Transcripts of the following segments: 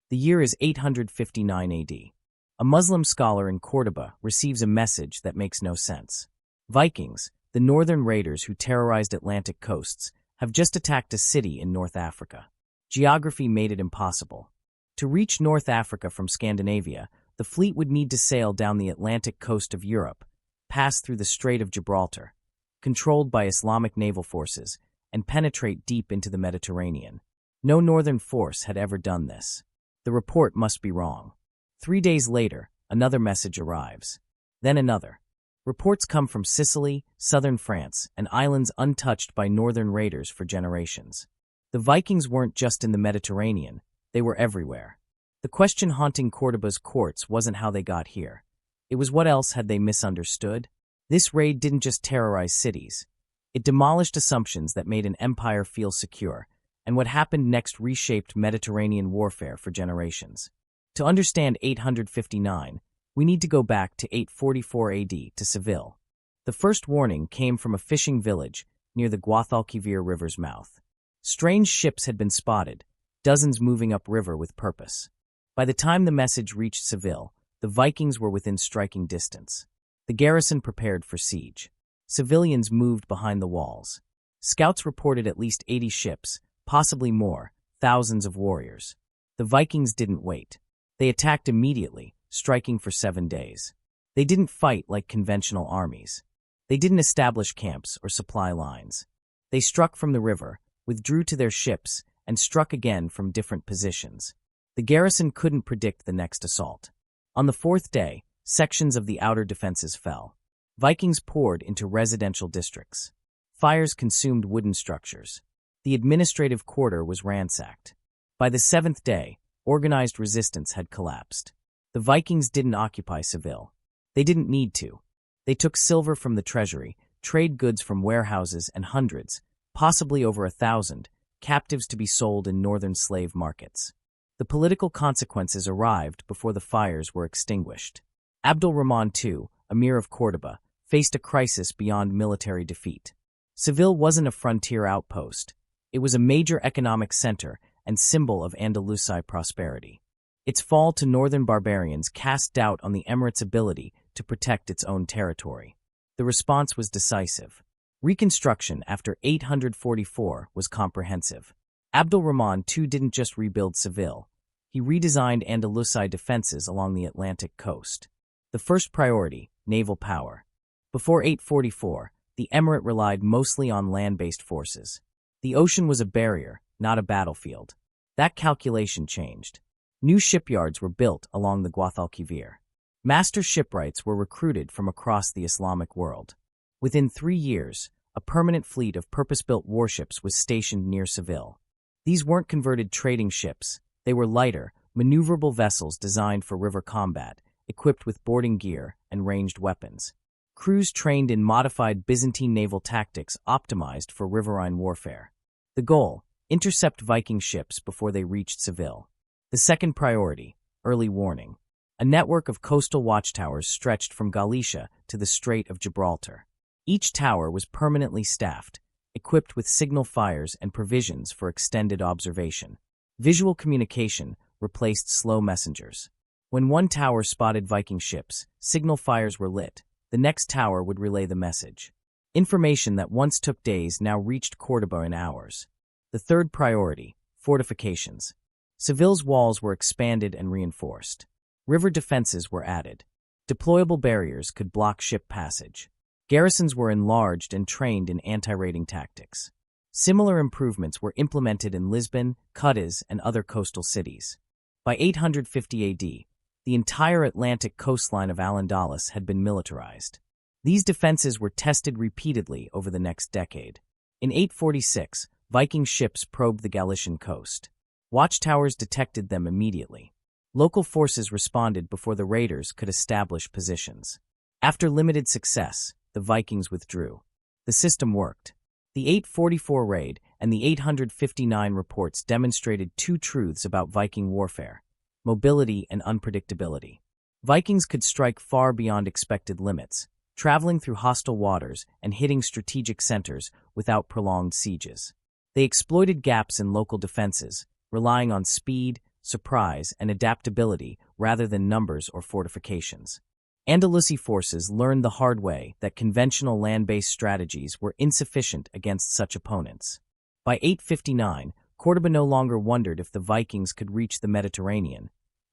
The year is 859 AD. A Muslim scholar in Cordoba receives a message that makes no sense. Vikings, the northern raiders who terrorized Atlantic coasts, have just attacked a city in North Africa. Geography made it impossible. To reach North Africa from Scandinavia, the fleet would need to sail down the Atlantic coast of Europe, pass through the Strait of Gibraltar, controlled by Islamic naval forces, and penetrate deep into the Mediterranean. No northern force had ever done this. The report must be wrong. 3 days later, another message arrives. Then another. Reports come from Sicily, southern France, and islands untouched by northern raiders for generations. The Vikings weren't just in the Mediterranean, they were everywhere. The question haunting Cordoba's courts wasn't how they got here. It was what else had they misunderstood? This raid didn't just terrorize cities. It demolished assumptions that made an empire feel secure, and what happened next reshaped Mediterranean warfare for generations. To understand 859, we need to go back to 844 AD to Seville. The first warning came from a fishing village near the Guadalquivir River's mouth. Strange ships had been spotted, dozens moving upriver with purpose. By the time the message reached Seville, the Vikings were within striking distance. The garrison prepared for siege. Civilians moved behind the walls. Scouts reported at least 80 ships, possibly more, thousands of warriors. The Vikings didn't wait. They attacked immediately, striking for 7 days. They didn't fight like conventional armies. They didn't establish camps or supply lines. They struck from the river, withdrew to their ships, and struck again from different positions. The garrison couldn't predict the next assault. On the 4th day, sections of the outer defenses fell. Vikings poured into residential districts. Fires consumed wooden structures. The administrative quarter was ransacked. By the 7th day, organized resistance had collapsed. The Vikings didn't occupy Seville. They didn't need to. They took silver from the treasury, trade goods from warehouses, and hundreds, possibly over 1,000, captives to be sold in northern slave markets. The political consequences arrived before the fires were extinguished. Abdul Rahman II, Emir of Cordoba, faced a crisis beyond military defeat. Seville wasn't a frontier outpost. It was a major economic center and symbol of Andalusi prosperity. Its fall to northern barbarians cast doubt on the emirate's ability to protect its own territory. The response was decisive. Reconstruction after 844 was comprehensive. Abdul Rahman II didn't just rebuild Seville. He redesigned Andalusi defenses along the Atlantic coast. The first priority, naval power. Before 844, the emirate relied mostly on land-based forces. The ocean was a barrier, not a battlefield. That calculation changed. New shipyards were built along the Guadalquivir. Master shipwrights were recruited from across the Islamic world. Within 3 years, a permanent fleet of purpose-built warships was stationed near Seville. These weren't converted trading ships. They were lighter, maneuverable vessels designed for river combat, equipped with boarding gear and ranged weapons. Crews trained in modified Byzantine naval tactics optimized for riverine warfare. The goal: intercept Viking ships before they reached Seville. The second priority: early warning. A network of coastal watchtowers stretched from Galicia to the Strait of Gibraltar. Each tower was permanently staffed, equipped with signal fires and provisions for extended observation. Visual communication replaced slow messengers. When one tower spotted Viking ships, signal fires were lit. The next tower would relay the message. Information that once took days now reached Cordoba in hours. The third priority: fortifications. Seville's walls were expanded and reinforced. River defenses were added. Deployable barriers could block ship passage. Garrisons were enlarged and trained in anti-raiding tactics. Similar improvements were implemented in Lisbon, Cadiz, and other coastal cities. By 850 AD, the entire Atlantic coastline of Al-Andalus had been militarized. These defenses were tested repeatedly over the next decade. In 846, Viking ships probed the Galician coast. Watchtowers detected them immediately. Local forces responded before the raiders could establish positions. After limited success, the Vikings withdrew. The system worked. The 844 raid and the 859 reports demonstrated two truths about Viking warfare: mobility and unpredictability. Vikings could strike far beyond expected limits, traveling through hostile waters and hitting strategic centers without prolonged sieges. They exploited gaps in local defenses, relying on speed, surprise, and adaptability rather than numbers or fortifications. Andalusi forces learned the hard way that conventional land-based strategies were insufficient against such opponents. By 859, Córdoba no longer wondered if the Vikings could reach the Mediterranean.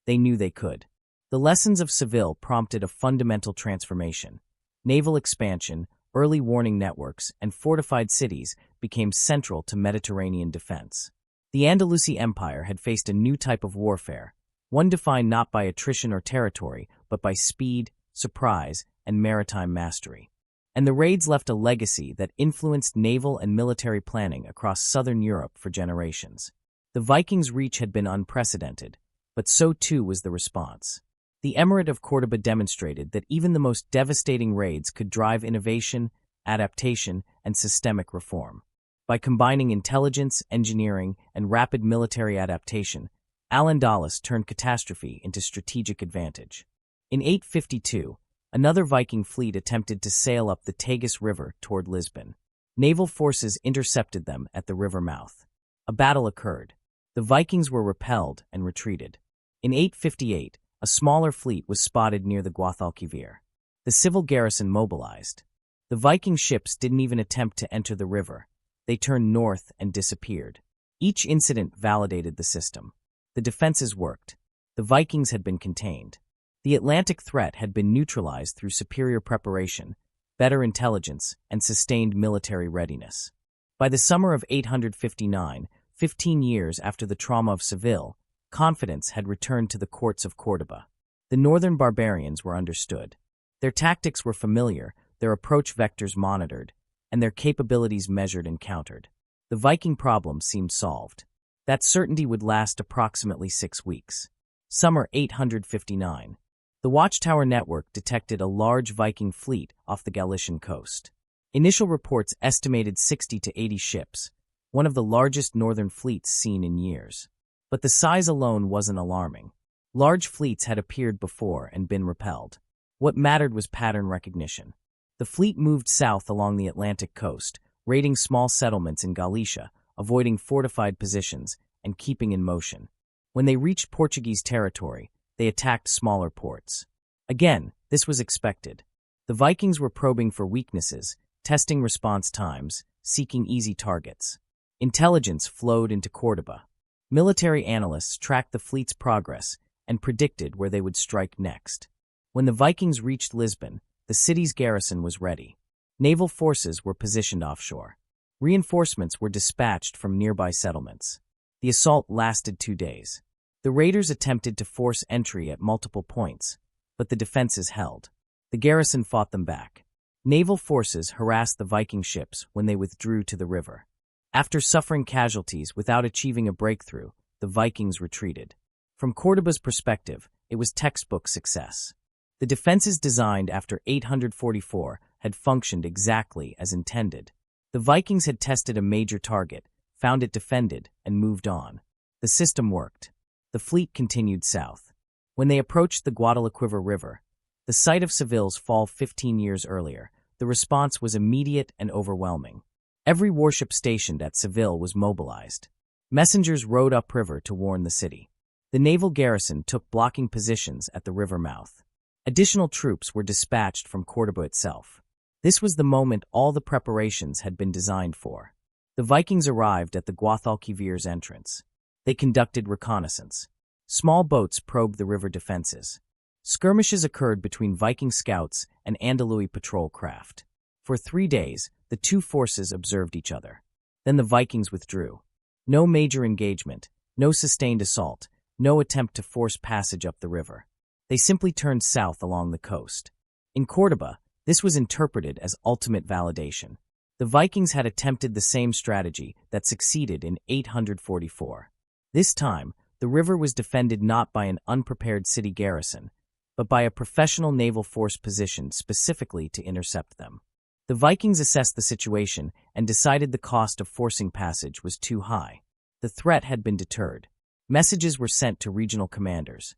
They knew they could. The lessons of Seville prompted a fundamental transformation. Naval expansion, early warning networks, and fortified cities became central to Mediterranean defense. The Andalusi Empire had faced a new type of warfare, one defined not by attrition or territory, but by speed, surprise, and maritime mastery. And the raids left a legacy that influenced naval and military planning across southern Europe for generations. The Vikings' reach had been unprecedented, but so too was the response. The Emirate of Córdoba demonstrated that even the most devastating raids could drive innovation, adaptation, and systemic reform. By combining intelligence, engineering, and rapid military adaptation, Al-Andalus turned catastrophe into strategic advantage. In 852, another Viking fleet attempted to sail up the Tagus River toward Lisbon. Naval forces intercepted them at the river mouth. A battle occurred. The Vikings were repelled and retreated. In 858, a smaller fleet was spotted near the Guadalquivir. The civil garrison mobilized. The Viking ships didn't even attempt to enter the river. They turned north and disappeared. Each incident validated the system. The defenses worked. The Vikings had been contained. The Atlantic threat had been neutralized through superior preparation, better intelligence, and sustained military readiness. By the summer of 859, 15 years after the trauma of Seville, confidence had returned to the courts of Córdoba. The northern barbarians were understood. Their tactics were familiar, their approach vectors monitored, and their capabilities measured and countered. The Viking problem seemed solved. That certainty would last approximately 6 weeks. Summer 859. The Watchtower network detected a large Viking fleet off the Galician coast. Initial reports estimated 60 to 80 ships, one of the largest northern fleets seen in years. But the size alone wasn't alarming. Large fleets had appeared before and been repelled. What mattered was pattern recognition. The fleet moved south along the Atlantic coast, raiding small settlements in Galicia, avoiding fortified positions, and keeping in motion. When they reached Portuguese territory, they attacked smaller ports. Again, this was expected. The Vikings were probing for weaknesses, testing response times, seeking easy targets. Intelligence flowed into Córdoba. Military analysts tracked the fleet's progress and predicted where they would strike next. When the Vikings reached Lisbon, the city's garrison was ready. Naval forces were positioned offshore. Reinforcements were dispatched from nearby settlements. The assault lasted 2 days. The raiders attempted to force entry at multiple points, but the defenses held. The garrison fought them back. Naval forces harassed the Viking ships when they withdrew to the river. After suffering casualties without achieving a breakthrough, the Vikings retreated. From Córdoba's perspective, it was textbook success. The defenses designed after 844 had functioned exactly as intended. The Vikings had tested a major target, found it defended, and moved on. The system worked. The fleet continued south. When they approached the Guadalquivir River, the site of Seville's fall 15 years earlier, the response was immediate and overwhelming. Every warship stationed at Seville was mobilized. Messengers rowed upriver to warn the city. The naval garrison took blocking positions at the river mouth. Additional troops were dispatched from Córdoba itself. This was the moment all the preparations had been designed for. The Vikings arrived at the Guadalquivir's entrance. They conducted reconnaissance. Small boats probed the river defenses. Skirmishes occurred between Viking scouts and Andalusi patrol craft. For 3 days, the two forces observed each other. Then the Vikings withdrew. No major engagement, no sustained assault, no attempt to force passage up the river. They simply turned south along the coast. In Córdoba, this was interpreted as ultimate validation. The Vikings had attempted the same strategy that succeeded in 844. This time, the river was defended not by an unprepared city garrison, but by a professional naval force positioned specifically to intercept them. The Vikings assessed the situation and decided the cost of forcing passage was too high. The threat had been deterred. Messages were sent to regional commanders.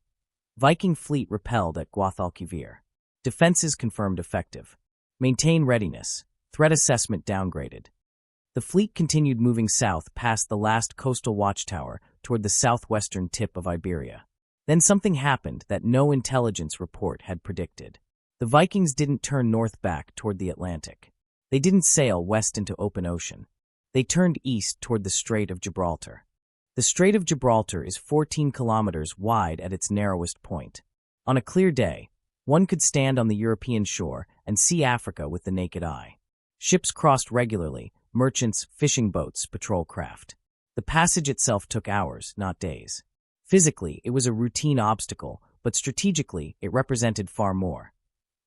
Viking fleet repelled at Guadalquivir. Defenses confirmed effective. Maintain readiness. Threat assessment downgraded. The fleet continued moving south past the last coastal watchtower toward the southwestern tip of Iberia. Then something happened that no intelligence report had predicted. The Vikings didn't turn north back toward the Atlantic. They didn't sail west into open ocean. They turned east toward the Strait of Gibraltar. The Strait of Gibraltar is 14 kilometers wide at its narrowest point. On a clear day, one could stand on the European shore and see Africa with the naked eye. Ships crossed regularly, merchants, fishing boats, patrol craft. The passage itself took hours, not days. Physically, it was a routine obstacle, but strategically, it represented far more.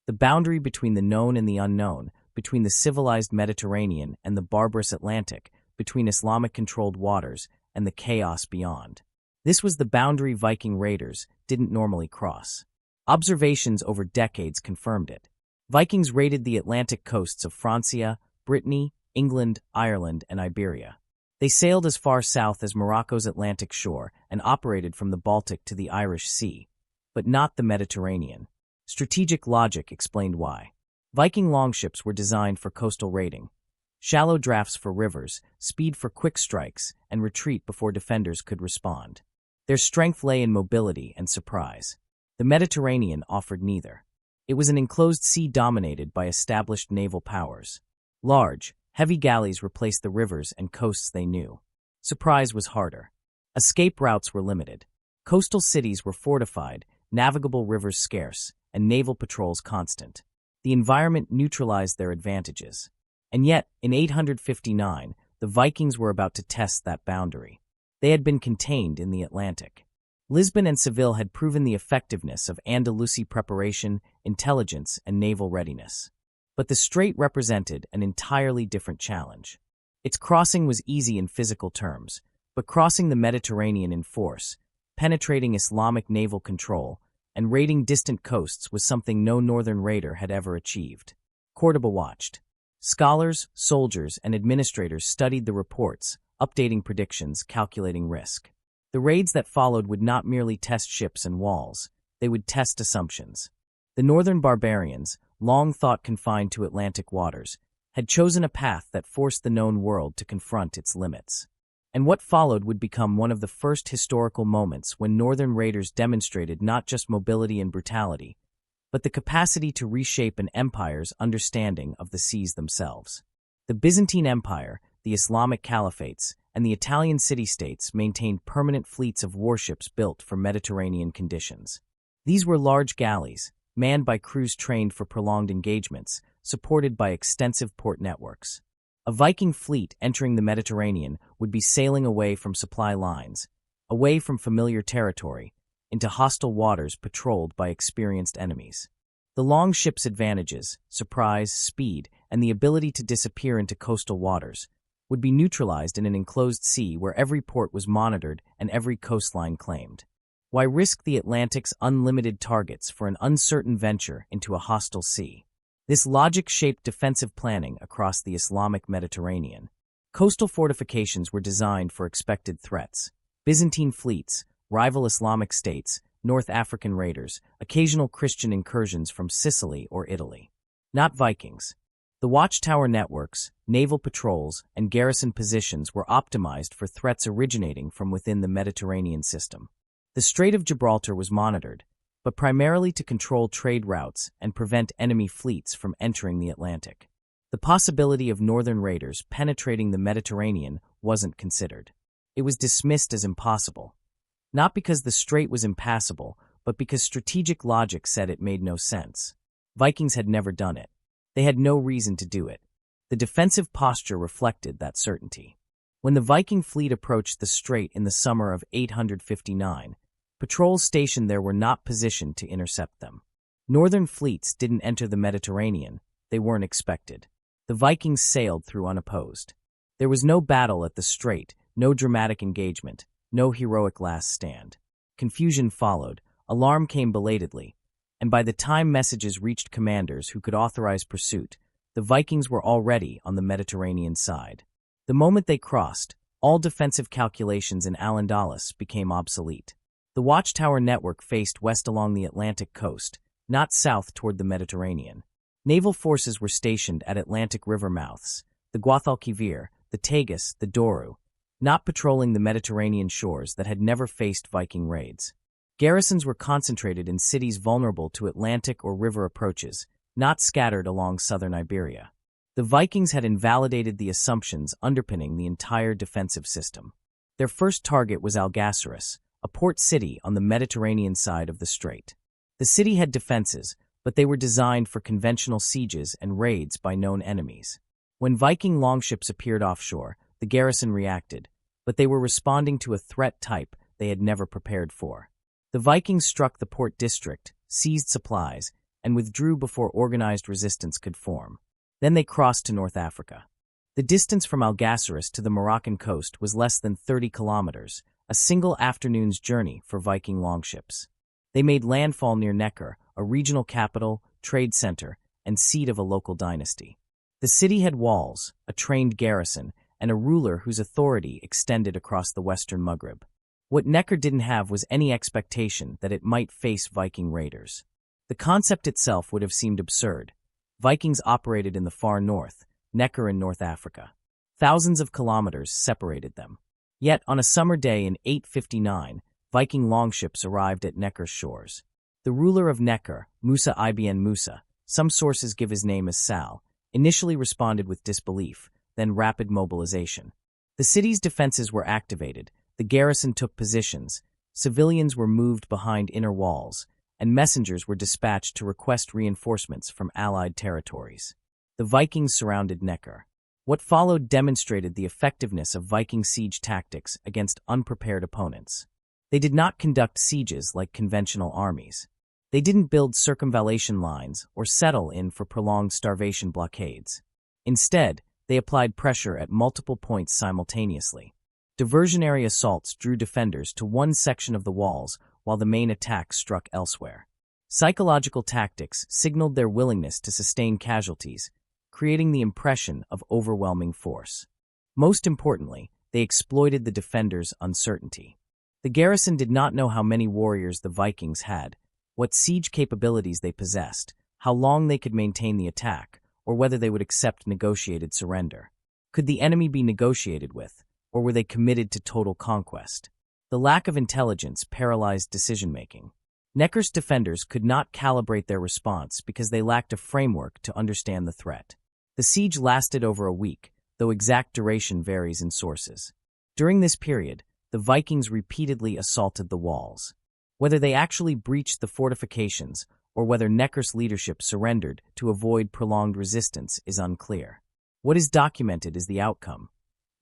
The boundary between the known and the unknown, between the civilized Mediterranean and the barbarous Atlantic, between Islamic-controlled waters and the chaos beyond. This was the boundary Viking raiders didn't normally cross. Observations over decades confirmed it. Vikings raided the Atlantic coasts of Francia, Brittany, England, Ireland, and Iberia. They sailed as far south as Morocco's Atlantic shore and operated from the Baltic to the Irish Sea, but not the Mediterranean. Strategic logic explained why. Viking longships were designed for coastal raiding. Shallow drafts for rivers, speed for quick strikes, and retreat before defenders could respond. Their strength lay in mobility and surprise. The Mediterranean offered neither. It was an enclosed sea dominated by established naval powers. Large, heavy galleys replaced the rivers and coasts they knew. Surprise was harder. Escape routes were limited. Coastal cities were fortified, navigable rivers scarce, and naval patrols constant. The environment neutralized their advantages. And yet, in 859, the Vikings were about to test that boundary. They had been contained in the Atlantic. Lisbon and Seville had proven the effectiveness of Andalusi preparation, intelligence, and naval readiness. But the strait represented an entirely different challenge. Its crossing was easy in physical terms, but crossing the Mediterranean in force, penetrating Islamic naval control, and raiding distant coasts was something no northern raider had ever achieved. Cordoba watched. Scholars, soldiers, and administrators studied the reports, updating predictions, calculating risk. The raids that followed would not merely test ships and walls, they would test assumptions. The northern barbarians, long thought confined to Atlantic waters, had chosen a path that forced the known world to confront its limits. And what followed would become one of the first historical moments when northern raiders demonstrated not just mobility and brutality, but the capacity to reshape an empire's understanding of the seas themselves. The Byzantine Empire, the Islamic caliphates, and the Italian city-states maintained permanent fleets of warships built for Mediterranean conditions. These were large galleys, manned by crews trained for prolonged engagements, supported by extensive port networks. A Viking fleet entering the Mediterranean would be sailing away from supply lines, away from familiar territory, into hostile waters patrolled by experienced enemies. The longship's advantages, surprise, speed, and the ability to disappear into coastal waters, would be neutralized in an enclosed sea where every port was monitored and every coastline claimed. Why risk the Atlantic's unlimited targets for an uncertain venture into a hostile sea? This logic shaped defensive planning across the Islamic Mediterranean. Coastal fortifications were designed for expected threats. Byzantine fleets, rival Islamic states, North African raiders, occasional Christian incursions from Sicily or Italy. Not Vikings. The watchtower networks, naval patrols, and garrison positions were optimized for threats originating from within the Mediterranean system. The Strait of Gibraltar was monitored, but primarily to control trade routes and prevent enemy fleets from entering the Atlantic. The possibility of northern raiders penetrating the Mediterranean wasn't considered. It was dismissed as impossible. Not because the strait was impassable, but because strategic logic said it made no sense. Vikings had never done it. They had no reason to do it. The defensive posture reflected that certainty. When the Viking fleet approached the strait in the summer of 859, patrols stationed there were not positioned to intercept them. Northern fleets didn't enter the Mediterranean. They weren't expected. The Vikings sailed through unopposed. There was no battle at the strait, no dramatic engagement, no heroic last stand. Confusion followed, alarm came belatedly, and by the time messages reached commanders who could authorize pursuit, the Vikings were already on the Mediterranean side. The moment they crossed, all defensive calculations in Al-Andalus became obsolete. The watchtower network faced west along the Atlantic coast, not south toward the Mediterranean. Naval forces were stationed at Atlantic river mouths, the Guadalquivir, the Tagus, the Douro, not patrolling the Mediterranean shores that had never faced Viking raids. Garrisons were concentrated in cities vulnerable to Atlantic or river approaches, not scattered along southern Iberia. The Vikings had invalidated the assumptions underpinning the entire defensive system. Their first target was Algeciras, a port city on the Mediterranean side of the strait. The city had defenses, but they were designed for conventional sieges and raids by known enemies. When Viking longships appeared offshore, the garrison reacted, but they were responding to a threat type they had never prepared for. The Vikings struck the port district, seized supplies, and withdrew before organized resistance could form. Then they crossed to North Africa. The distance from Algeciras to the Moroccan coast was less than 30 kilometers, a single afternoon's journey for Viking longships. They made landfall near Necker, a regional capital, trade center, and seat of a local dynasty. The city had walls, a trained garrison, and a ruler whose authority extended across the western Maghreb. What Necker didn't have was any expectation that it might face Viking raiders. The concept itself would have seemed absurd. Vikings operated in the far north, Necker in North Africa. Thousands of kilometers separated them. Yet, on a summer day in 859, Viking longships arrived at Necker's shores. The ruler of Necker, Musa ibn Musa, some sources give his name as Sal, initially responded with disbelief, then rapid mobilization. The city's defenses were activated, the garrison took positions, civilians were moved behind inner walls, and messengers were dispatched to request reinforcements from allied territories. The Vikings surrounded Necker. What followed demonstrated the effectiveness of Viking siege tactics against unprepared opponents. They did not conduct sieges like conventional armies. They didn't build circumvallation lines or settle in for prolonged starvation blockades. Instead, they applied pressure at multiple points simultaneously. Diversionary assaults drew defenders to one section of the walls while the main attack struck elsewhere. Psychological tactics signaled their willingness to sustain casualties, creating the impression of overwhelming force. Most importantly, they exploited the defenders' uncertainty. The garrison did not know how many warriors the Vikings had, what siege capabilities they possessed, how long they could maintain the attack, or whether they would accept negotiated surrender. Could the enemy be negotiated with, or were they committed to total conquest? The lack of intelligence paralyzed decision-making. Necker's defenders could not calibrate their response because they lacked a framework to understand the threat. The siege lasted over a week, though exact duration varies in sources. During this period, the Vikings repeatedly assaulted the walls. Whether they actually breached the fortifications or whether Necker's leadership surrendered to avoid prolonged resistance is unclear. What is documented is the outcome.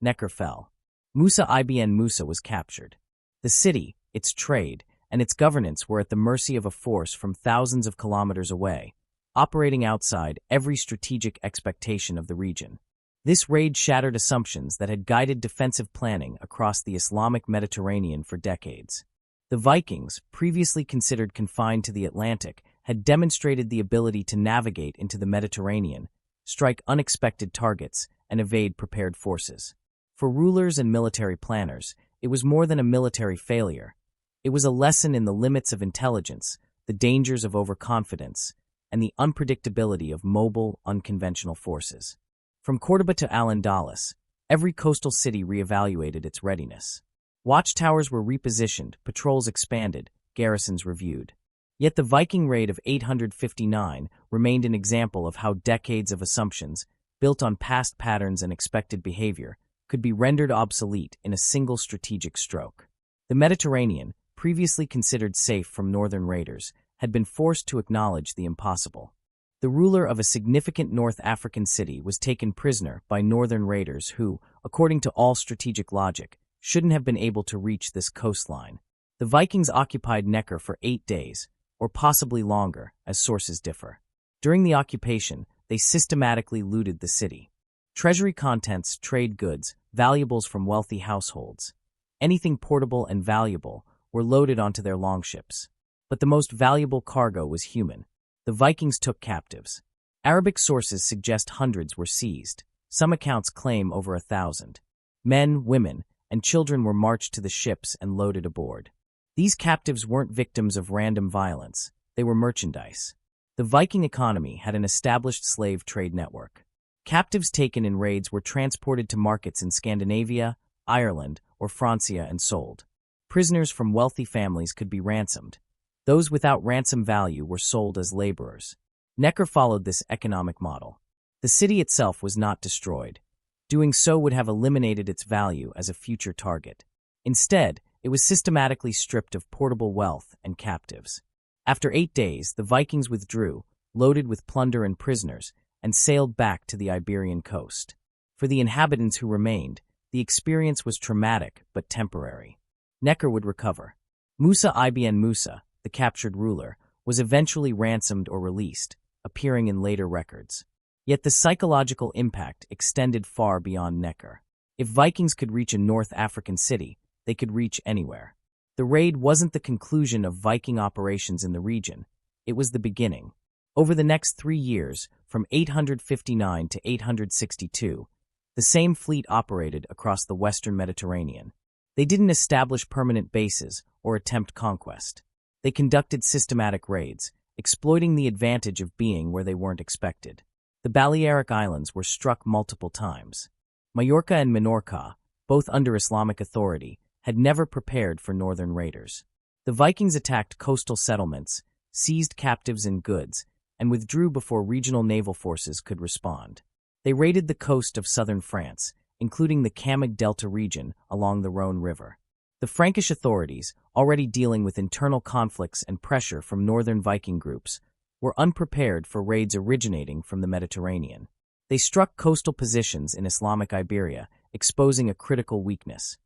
Necker fell. Musa ibn Musa was captured. The city, its trade, and its governance were at the mercy of a force from thousands of kilometers away, operating outside every strategic expectation of the region. This raid shattered assumptions that had guided defensive planning across the Islamic Mediterranean for decades. The Vikings, previously considered confined to the Atlantic, had demonstrated the ability to navigate into the Mediterranean, strike unexpected targets, and evade prepared forces. For rulers and military planners, it was more than a military failure. It was a lesson in the limits of intelligence, the dangers of overconfidence, and the unpredictability of mobile, unconventional forces. From Córdoba to Al-Andalus, every coastal city reevaluated its readiness. Watchtowers were repositioned, patrols expanded, garrisons reviewed. Yet the Viking raid of 859 remained an example of how decades of assumptions, built on past patterns and expected behavior, could be rendered obsolete in a single strategic stroke. The Mediterranean, previously considered safe from northern raiders, had been forced to acknowledge the impossible. The ruler of a significant North African city was taken prisoner by northern raiders who, according to all strategic logic, shouldn't have been able to reach this coastline. The Vikings occupied Necker for 8 days, or possibly longer, as sources differ. During the occupation, they systematically looted the city. Treasury contents, trade goods, valuables from wealthy households, anything portable and valuable, were loaded onto their longships. But the most valuable cargo was human. The Vikings took captives. Arabic sources suggest hundreds were seized. Some accounts claim over 1,000. Men, women, and children were marched to the ships and loaded aboard. These captives weren't victims of random violence. They were merchandise. The Viking economy had an established slave trade network. Captives taken in raids were transported to markets in Scandinavia, Ireland, or Francia and sold. Prisoners from wealthy families could be ransomed. Those without ransom value were sold as laborers. Necker followed this economic model. The city itself was not destroyed. Doing so would have eliminated its value as a future target. Instead, it was systematically stripped of portable wealth and captives. After 8 days, the Vikings withdrew, loaded with plunder and prisoners, and sailed back to the Iberian coast. For the inhabitants who remained, the experience was traumatic but temporary. Necker would recover. Musa ibn Musa, the captured ruler, was eventually ransomed or released, appearing in later records. Yet the psychological impact extended far beyond Necker. If Vikings could reach a North African city, they could reach anywhere. The raid wasn't the conclusion of Viking operations in the region, it was the beginning. Over the next 3 years, from 859 to 862, the same fleet operated across the western Mediterranean. They didn't establish permanent bases or attempt conquest. They conducted systematic raids, exploiting the advantage of being where they weren't expected. The Balearic Islands were struck multiple times. Majorca and Minorca, both under Islamic authority, had never prepared for northern raiders. The Vikings attacked coastal settlements, seized captives and goods, and withdrew before regional naval forces could respond. They raided the coast of southern France, including the Camig Delta region along the Rhone River. The Frankish authorities, already dealing with internal conflicts and pressure from northern Viking groups, were unprepared for raids originating from the Mediterranean. They struck coastal positions in Islamic Iberia, exposing a critical weakness.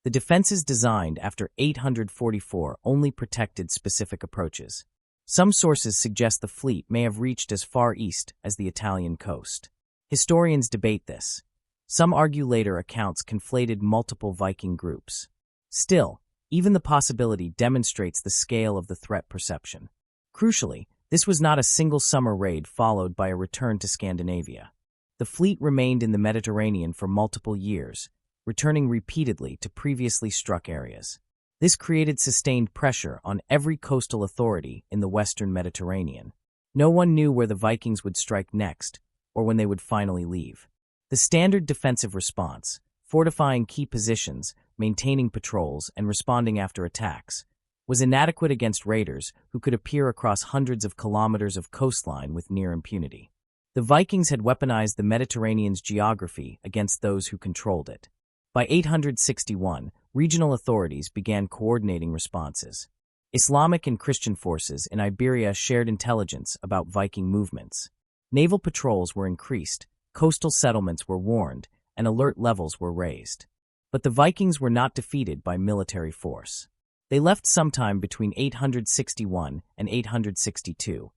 The defenses designed after 844 only protected specific approaches. Some sources suggest the fleet may have reached as far east as the Italian coast. Historians debate this. Some argue later accounts conflated multiple Viking groups. Still, even the possibility demonstrates the scale of the threat perception. Crucially, this was not a single summer raid followed by a return to Scandinavia. The fleet remained in the Mediterranean for multiple years, returning repeatedly to previously struck areas. This created sustained pressure on every coastal authority in the western Mediterranean. No one knew where the Vikings would strike next, or when they would finally leave. The standard defensive response, fortifying key positions, maintaining patrols, and responding after attacks, was inadequate against raiders who could appear across hundreds of kilometers of coastline with near impunity. The Vikings had weaponized the Mediterranean's geography against those who controlled it. By 861, regional authorities began coordinating responses. Islamic and Christian forces in Iberia shared intelligence about Viking movements. Naval patrols were increased, coastal settlements were warned, and alert levels were raised. But the Vikings were not defeated by military force. They left sometime between 861 and 862.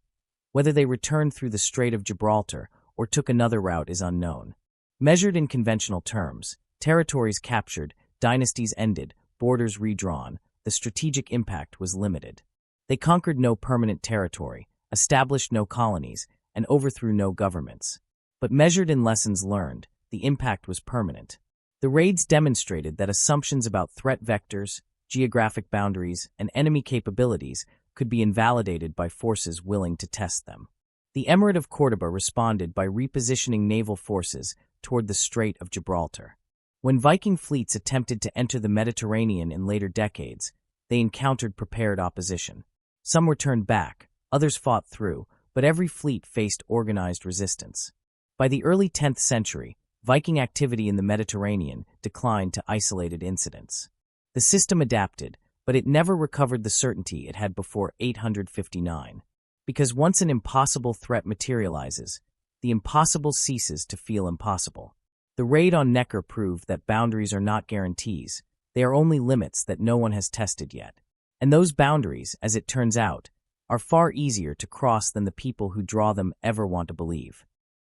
Whether they returned through the Strait of Gibraltar or took another route is unknown. Measured in conventional terms, territories captured, dynasties ended, borders redrawn, the strategic impact was limited. They conquered no permanent territory, established no colonies, and overthrew no governments. But measured in lessons learned, the impact was permanent. The raids demonstrated that assumptions about threat vectors, geographic boundaries, and enemy capabilities could be invalidated by forces willing to test them. The Emirate of Córdoba responded by repositioning naval forces toward the Strait of Gibraltar. When Viking fleets attempted to enter the Mediterranean in later decades, they encountered prepared opposition. Some were turned back, others fought through, but every fleet faced organized resistance. By the early 10th century, Viking activity in the Mediterranean declined to isolated incidents. The system adapted, but it never recovered the certainty it had before 859. Because once an impossible threat materializes, the impossible ceases to feel impossible. The raid on Necker proved that boundaries are not guarantees, they are only limits that no one has tested yet. And those boundaries, as it turns out, are far easier to cross than the people who draw them ever want to believe.